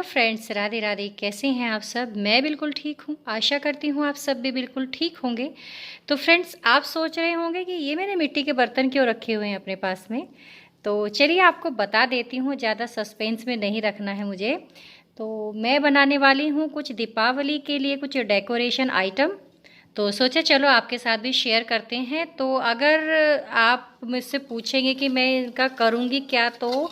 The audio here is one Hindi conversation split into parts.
Hello friends, Radhe Radhe. कैसे हैं आप सब? मैं बिल्कुल ठीक हूँ। आशा करती हूँ आप सब भी बिल्कुल ठीक होंगे। तो फ्रेंड्स, आप सोच रहे होंगे कि ये मैंने मिट्टी के बर्तन क्यों रखे हुए हैं अपने पास में। तो चलिए आपको बता देती हूँ, ज़्यादा सस्पेंस में नहीं रखना है मुझे। तो मैं बनाने वाली हूँ कुछ दीपावली के लिए कुछ डेकोरेशन आइटम। तो सोचा चलो आपके साथ भी शेयर करते हैं। तो अगर आप मुझसे पूछेंगे कि मैं इनका करूँगी क्या, तो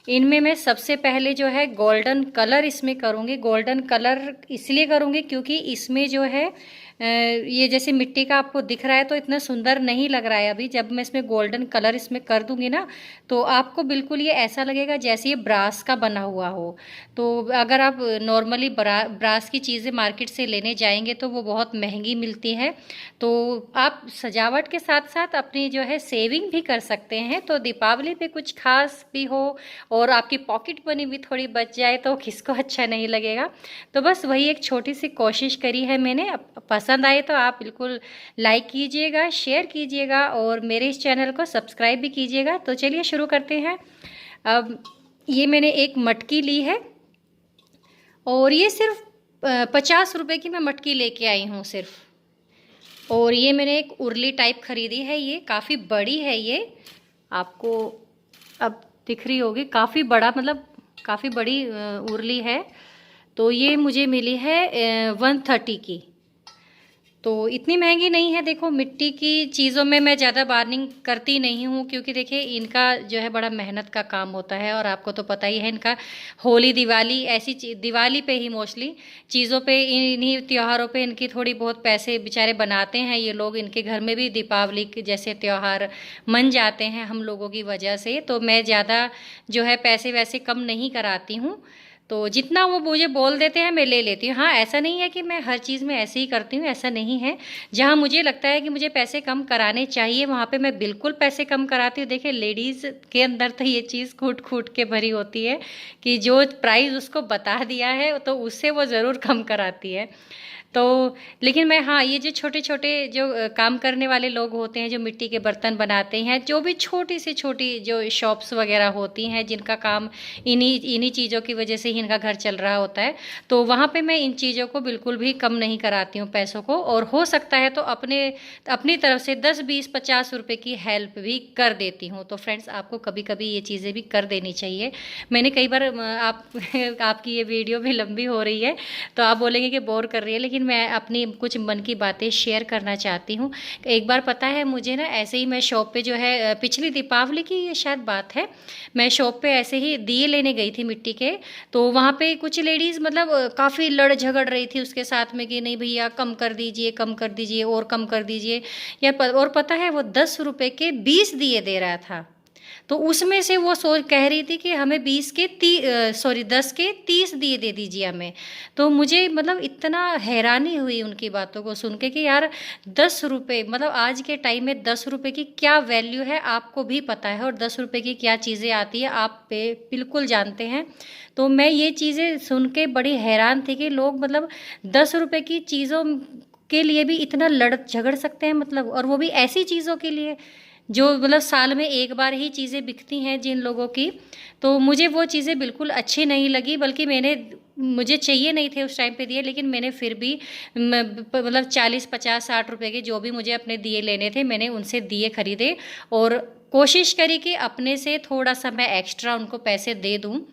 इनमें मैं सबसे पहले जो है गोल्डन कलर इसमें करूँगी। गोल्डन कलर इसलिए करूँगी क्योंकि इसमें जो है ये जैसे मिट्टी का आपको दिख रहा है तो इतना सुंदर नहीं लग रहा है। अभी जब मैं इसमें गोल्डन कलर इसमें कर दूंगी ना, तो आपको बिल्कुल ये ऐसा लगेगा जैसे ये ब्रास का बना हुआ हो। तो अगर आप नॉर्मली ब्रास की चीज़ें मार्केट से लेने जाएंगे तो वो बहुत महंगी मिलती है। तो आप सजावट के साथ साथ अपनी जो है सेविंग भी कर सकते हैं। तो दीपावली पे कुछ खास भी हो और आपकी पॉकेट मनी भी थोड़ी बच जाए तो किसको अच्छा नहीं लगेगा। तो बस वही एक छोटी सी कोशिश करी है मैंने। पसंद आए तो आप बिल्कुल लाइक कीजिएगा, शेयर कीजिएगा और मेरे इस चैनल को सब्सक्राइब भी कीजिएगा। तो चलिए शुरू करते हैं। अब ये मैंने एक मटकी ली है और ये सिर्फ 50 रुपए की मैं मटकी लेके आई हूँ सिर्फ। और ये मैंने एक उरली टाइप ख़रीदी है, ये काफ़ी बड़ी है। ये आपको अब दिख रही होगी, काफ़ी बड़ा मतलब काफ़ी बड़ी उरली है। तो ये मुझे मिली है 130 की। तो इतनी महंगी नहीं है। देखो, मिट्टी की चीज़ों में मैं ज़्यादा बार्निंग करती नहीं हूँ क्योंकि देखिए इनका जो है बड़ा मेहनत का काम होता है और आपको तो पता ही है इनका। होली दिवाली ऐसी दिवाली पे ही मोस्टली चीज़ों पे, इन्हीं त्योहारों पे इनकी थोड़ी बहुत पैसे बेचारे बनाते हैं ये लोग। इनके घर में भी दीपावली के जैसे त्यौहार मन जाते हैं हम लोगों की वजह से। तो मैं ज़्यादा जो है पैसे वैसे कम नहीं कराती हूँ। तो जितना वो मुझे बोल देते हैं मैं ले लेती हूँ। हाँ, ऐसा नहीं है कि मैं हर चीज़ में ऐसे ही करती हूँ, ऐसा नहीं है। जहाँ मुझे लगता है कि मुझे पैसे कम कराने चाहिए वहाँ पे मैं बिल्कुल पैसे कम कराती हूँ। देखिए, लेडीज़ के अंदर तो ये चीज़ कूट कूट के भरी होती है कि जो प्राइस उसको बता दिया है तो उससे वो ज़रूर कम कराती है। तो लेकिन मैं, हाँ, ये जो छोटे छोटे जो काम करने वाले लोग होते हैं जो मिट्टी के बर्तन बनाते हैं, जो भी छोटी से छोटी जो शॉप्स वगैरह होती हैं जिनका काम इन्हीं इन्हीं चीज़ों की वजह से ही इनका घर चल रहा होता है, तो वहाँ पे मैं इन चीज़ों को बिल्कुल भी कम नहीं कराती हूँ पैसों को। और हो सकता है तो अपनी तरफ से 10 20 50 रुपए की हेल्प भी कर देती हूँ। तो फ्रेंड्स, आपको कभी कभी ये चीज़ें भी कर देनी चाहिए। मैंने कई बार आप आपकी ये वीडियो भी लंबी हो रही है तो आप बोलेंगे कि बोर कर रही है, लेकिन मैं अपनी कुछ मन की बातें शेयर करना चाहती हूँ। एक बार पता है मुझे ना, ऐसे ही मैं शॉप पे जो है पिछली दीपावली की ये शायद बात है, मैं शॉप पे ऐसे ही दिए लेने गई थी मिट्टी के। तो वहाँ पे कुछ लेडीज़ मतलब काफ़ी लड़ झगड़ रही थी उसके साथ में कि नहीं भैया कम कर दीजिए, कम कर दीजिए और कम कर दीजिए। और पता है वो 10 रुपए के 20 दिए दे रहा था। तो उसमें से वो सोच कह रही थी कि हमें 10 के 30 दिए दे दीजिए हमें। तो मुझे मतलब इतना हैरानी हुई उनकी बातों को सुन के कि यार 10 रुपये, मतलब आज के टाइम में 10 रुपये की क्या वैल्यू है आपको भी पता है और 10 रुपये की क्या चीज़ें आती है आप पे बिल्कुल जानते हैं। तो मैं ये चीज़ें सुन के बड़ी हैरान थी कि लोग मतलब 10 रुपये की चीज़ों के लिए भी इतना लड़ झगड़ सकते हैं, मतलब, और वो भी ऐसी चीज़ों के लिए जो मतलब साल में एक बार ही चीज़ें बिकती हैं जिन लोगों की। तो मुझे वो चीज़ें बिल्कुल अच्छी नहीं लगी, बल्कि मुझे चाहिए नहीं थे उस टाइम पे दिए, लेकिन मैंने फिर भी मतलब 40 50 60 रुपए के जो भी मुझे अपने दिए लेने थे मैंने उनसे दिए खरीदे और कोशिश करी कि अपने से थोड़ा सा मैं एक्स्ट्रा उनको पैसे दे दूँ।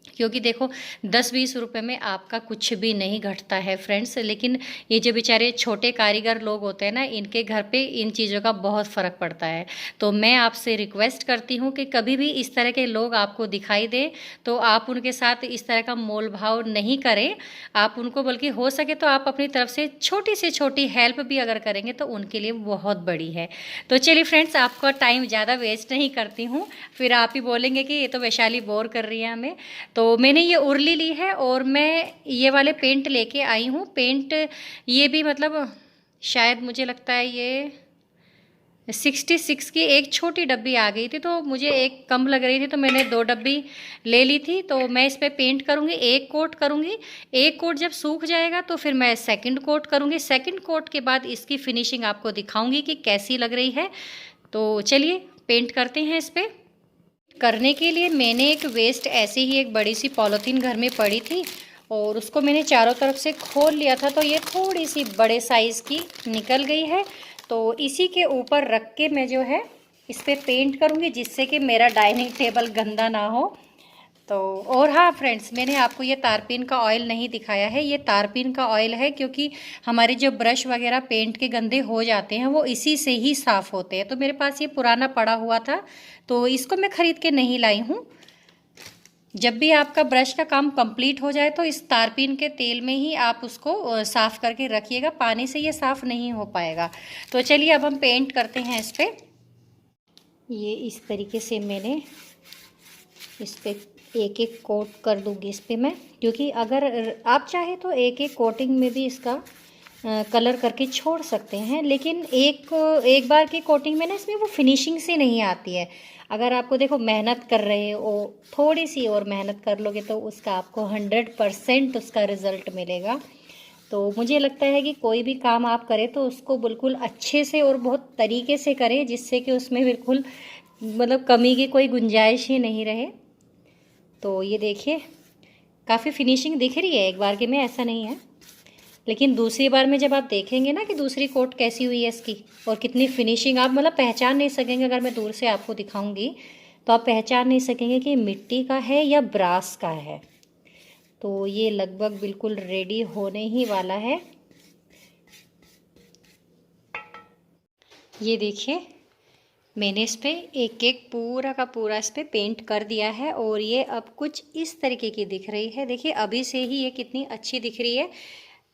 क्योंकि देखो, 10 20 रुपए में आपका कुछ भी नहीं घटता है फ्रेंड्स। लेकिन ये जो बेचारे छोटे कारीगर लोग होते हैं ना, इनके घर पे इन चीज़ों का बहुत फ़र्क पड़ता है। तो मैं आपसे रिक्वेस्ट करती हूँ कि कभी भी इस तरह के लोग आपको दिखाई दे तो आप उनके साथ इस तरह का मोल भाव नहीं करें। आप उनको, बल्कि हो सके तो आप अपनी तरफ से छोटी से छोटी हेल्प भी अगर करेंगे तो उनके लिए बहुत बड़ी है। तो चलिए फ्रेंड्स, आपका टाइम ज़्यादा वेस्ट नहीं करती हूँ, फिर आप ही बोलेंगे कि ये तो वैशाली बोर कर रही है हमें। तो मैंने ये उरली ली है और मैं ये वाले पेंट लेके आई हूँ। पेंट ये भी मतलब शायद मुझे लगता है ये 66 की एक छोटी डब्बी आ गई थी, तो मुझे एक कम लग रही थी तो मैंने 2 डब्बी ले ली थी। तो मैं इस पर पेंट करूँगी, एक कोट करूँगी। एक कोट जब सूख जाएगा तो फिर मैं सेकंड कोट करूँगी। सेकंड कोट के बाद इसकी फिनिशिंग आपको दिखाऊँगी कि कैसी लग रही है। तो चलिए पेंट करते हैं इस पर। करने के लिए मैंने एक वेस्ट ऐसे ही एक बड़ी सी पॉलीथीन घर में पड़ी थी और उसको मैंने चारों तरफ से खोल लिया था, तो ये थोड़ी सी बड़े साइज़ की निकल गई है। तो इसी के ऊपर रख के मैं जो है इस पर पेंट करूँगी, जिससे कि मेरा डाइनिंग टेबल गंदा ना हो। तो और हाँ फ्रेंड्स, मैंने आपको ये तारपीन का ऑयल नहीं दिखाया है। ये तारपीन का ऑयल है क्योंकि हमारे जो ब्रश वगैरह पेंट के गंदे हो जाते हैं वो इसी से ही साफ़ होते हैं। तो मेरे पास ये पुराना पड़ा हुआ था, तो इसको मैं ख़रीद के नहीं लाई हूँ। जब भी आपका ब्रश का काम कंप्लीट हो जाए तो इस तारपीन के तेल में ही आप उसको साफ़ करके रखिएगा, पानी से ये साफ़ नहीं हो पाएगा। तो चलिए अब हम पेंट करते हैं इस पर। ये इस तरीके से मैंने इस पर एक एक कोट कर दूँगी इस पर मैं, क्योंकि अगर आप चाहे तो एक एक कोटिंग में भी इसका कलर करके छोड़ सकते हैं, लेकिन एक बार की कोटिंग में ना इसमें वो फिनिशिंग से नहीं आती है। अगर आपको देखो मेहनत कर रहे हो, थोड़ी सी और मेहनत कर लोगे तो उसका आपको 100% उसका रिज़ल्ट मिलेगा। तो मुझे लगता है कि कोई भी काम आप करें तो उसको बिल्कुल अच्छे से और बहुत तरीके से करें, जिससे कि उसमें बिल्कुल मतलब कमी की कोई गुंजाइश ही नहीं रहे। तो ये देखिए काफ़ी फिनिशिंग दिख रही है एक बार के में, ऐसा नहीं है, लेकिन दूसरी बार में जब आप देखेंगे ना कि दूसरी कोट कैसी हुई है इसकी और कितनी फिनिशिंग, आप मतलब पहचान नहीं सकेंगे। अगर मैं दूर से आपको दिखाऊंगी तो आप पहचान नहीं सकेंगे कि मिट्टी का है या ब्रास का है। तो ये लगभग बिल्कुल रेडी होने ही वाला है। ये देखिए मैंने इस पर एक एक पूरा का पूरा इस पर पेंट कर दिया है और ये अब कुछ इस तरीके की दिख रही है। देखिए अभी से ही ये कितनी अच्छी दिख रही है।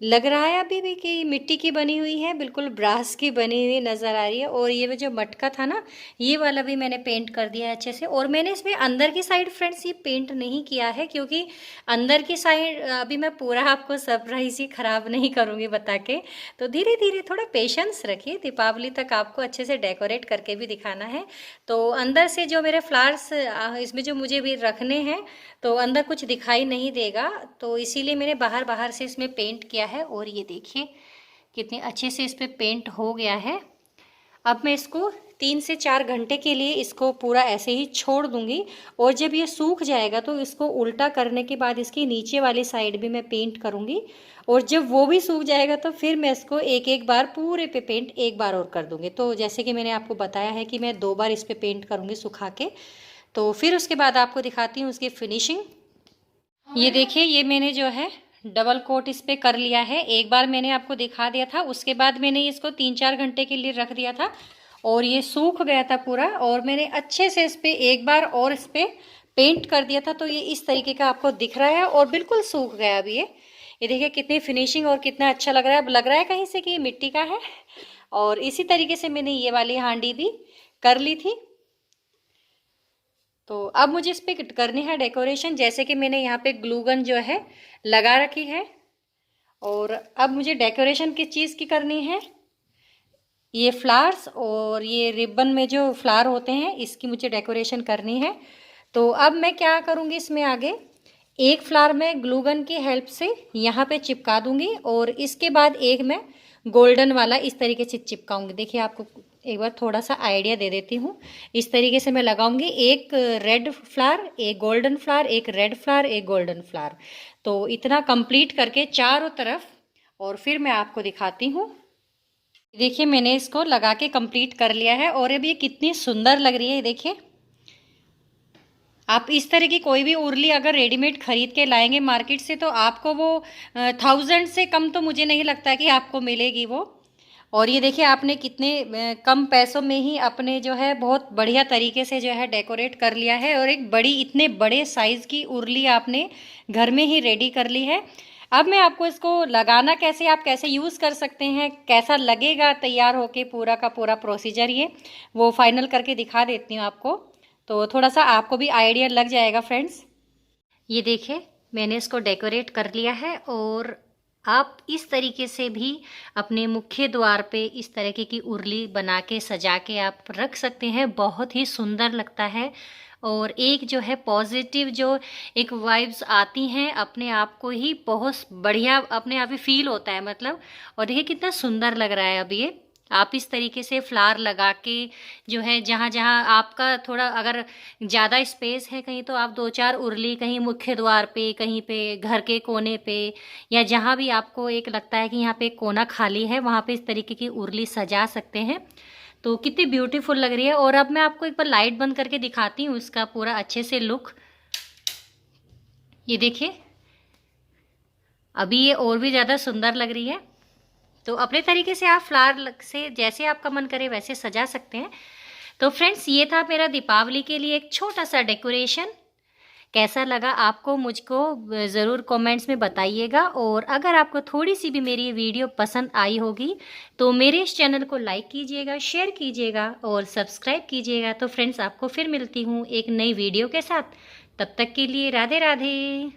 लग रहा है अभी भी कि मिट्टी की बनी हुई है, बिल्कुल ब्रास की बनी हुई नज़र आ रही है। और ये जो मटका था ना, ये वाला भी मैंने पेंट कर दिया है अच्छे से। और मैंने इसमें अंदर की साइड फ्रेंड्स ये पेंट नहीं किया है, क्योंकि अंदर की साइड अभी मैं पूरा आपको सरप्राइज ही ख़राब नहीं करूँगी बता के। तो धीरे धीरे थोड़ा पेशेंस रखिए, दीपावली तक आपको अच्छे से डेकोरेट करके भी दिखाना है। तो अंदर से जो मेरे फ्लावर्स इसमें जो मुझे भी रखने हैं, तो अंदर कुछ दिखाई नहीं देगा, तो इसीलिए मैंने बाहर बाहर से इसमें पेंट किया है। और ये देखिए कितने अच्छे से इस पर पेंट हो गया है। अब मैं इसको 3 से 4 घंटे के लिए इसको पूरा ऐसे ही छोड़ दूंगी, और जब ये सूख जाएगा तो इसको उल्टा करने के बाद इसकी नीचे वाली साइड भी मैं पेंट करूंगी। और जब वो भी सूख जाएगा तो फिर मैं इसको एक एक बार पूरे पे पेंट एक बार और कर दूंगी। तो जैसे कि मैंने आपको बताया है कि मैं 2 बार इस पर पेंट करूँगी सुखा के। तो फिर उसके बाद आपको दिखाती हूँ उसकी फिनिशिंग। ये देखिए ये मैंने जो है डबल कोट इस पे कर लिया है। एक बार मैंने आपको दिखा दिया था, उसके बाद मैंने इसको 3-4 घंटे के लिए रख दिया था और ये सूख गया था पूरा। और मैंने अच्छे से इस पर एक बार और इस पर पेंट कर दिया था, तो ये इस तरीके का आपको दिख रहा है और बिल्कुल सूख गया अभी ये देखिए कितनी फिनिशिंग और कितना अच्छा लग रहा है। अब लग रहा है कहीं से कि ये मिट्टी का है। और इसी तरीके से मैंने ये वाली हांडी भी कर ली थी। तो अब मुझे इस पर करनी है डेकोरेशन, जैसे कि मैंने यहाँ पे ग्लू गन जो है लगा रखी है। और अब मुझे डेकोरेशन किस चीज़ की करनी है, ये फ्लावर्स और ये रिबन में जो फ्लावर होते हैं इसकी मुझे डेकोरेशन करनी है। तो अब मैं क्या करूँगी, इसमें आगे एक फ्लावर मैं ग्लू गन की हेल्प से यहाँ पे चिपका दूँगी और इसके बाद एक मैं गोल्डन वाला इस तरीके से चिपकाऊँगी। देखिए आपको एक बार थोड़ा सा आइडिया दे देती हूँ। इस तरीके से मैं लगाऊंगी, एक रेड फ्लावर, एक गोल्डन फ्लावर, एक रेड फ्लावर, एक गोल्डन फ्लावर। तो इतना कंप्लीट करके चारों तरफ, और फिर मैं आपको दिखाती हूँ। देखिए मैंने इसको लगा के कंप्लीट कर लिया है और अब ये कितनी सुंदर लग रही है। देखिए आप इस तरह की कोई भी उर्ली अगर रेडीमेड खरीद के लाएंगे मार्केट से, तो आपको वो 1000 से कम तो मुझे नहीं लगता कि आपको मिलेगी वो। और ये देखिए आपने कितने कम पैसों में ही अपने जो है बहुत बढ़िया तरीके से जो है डेकोरेट कर लिया है, और एक बड़ी इतने बड़े साइज़ की उर्ली आपने घर में ही रेडी कर ली है। अब मैं आपको इसको लगाना कैसे, आप कैसे यूज़ कर सकते हैं, कैसा लगेगा तैयार होके पूरा का पूरा प्रोसीजर, ये वो फाइनल करके दिखा देती हूँ आपको। तो थोड़ा सा आपको भी आइडिया लग जाएगा फ्रेंड्स। ये देखिए मैंने इसको डेकोरेट कर लिया है, और आप इस तरीके से भी अपने मुख्य द्वार पे इस तरीके की उर्ली बना के सजा के आप रख सकते हैं। बहुत ही सुंदर लगता है और एक जो है पॉजिटिव जो एक वाइब्स आती हैं, अपने आप को ही बहुत बढ़िया अपने आप ही फील होता है मतलब। और देखिए कितना सुंदर लग रहा है अब आप इस तरीके से फ्लावर लगा के जो है, जहाँ जहाँ आपका थोड़ा अगर ज़्यादा स्पेस है कहीं, तो आप 2-4 उर्ली कहीं मुख्य द्वार पे, कहीं पे घर के कोने पे, या जहाँ भी आपको एक लगता है कि यहाँ पे एक कोना खाली है, वहाँ पे इस तरीके की उर्ली सजा सकते हैं। तो कितनी ब्यूटीफुल लग रही है। और अब मैं आपको एक बार लाइट बंद करके दिखाती हूँ इसका पूरा अच्छे से लुक। ये देखिए, अभी ये और भी ज़्यादा सुंदर लग रही है। तो अपने तरीके से आप फ्लावर से जैसे आपका मन करे वैसे सजा सकते हैं। तो फ्रेंड्स, ये था मेरा दीपावली के लिए एक छोटा सा डेकोरेशन। कैसा लगा आपको मुझको ज़रूर कमेंट्स में बताइएगा। और अगर आपको थोड़ी सी भी मेरी वीडियो पसंद आई होगी तो मेरे इस चैनल को लाइक कीजिएगा, शेयर कीजिएगा और सब्सक्राइब कीजिएगा। तो फ्रेंड्स, आपको फिर मिलती हूँ एक नई वीडियो के साथ। तब तक के लिए राधे राधे।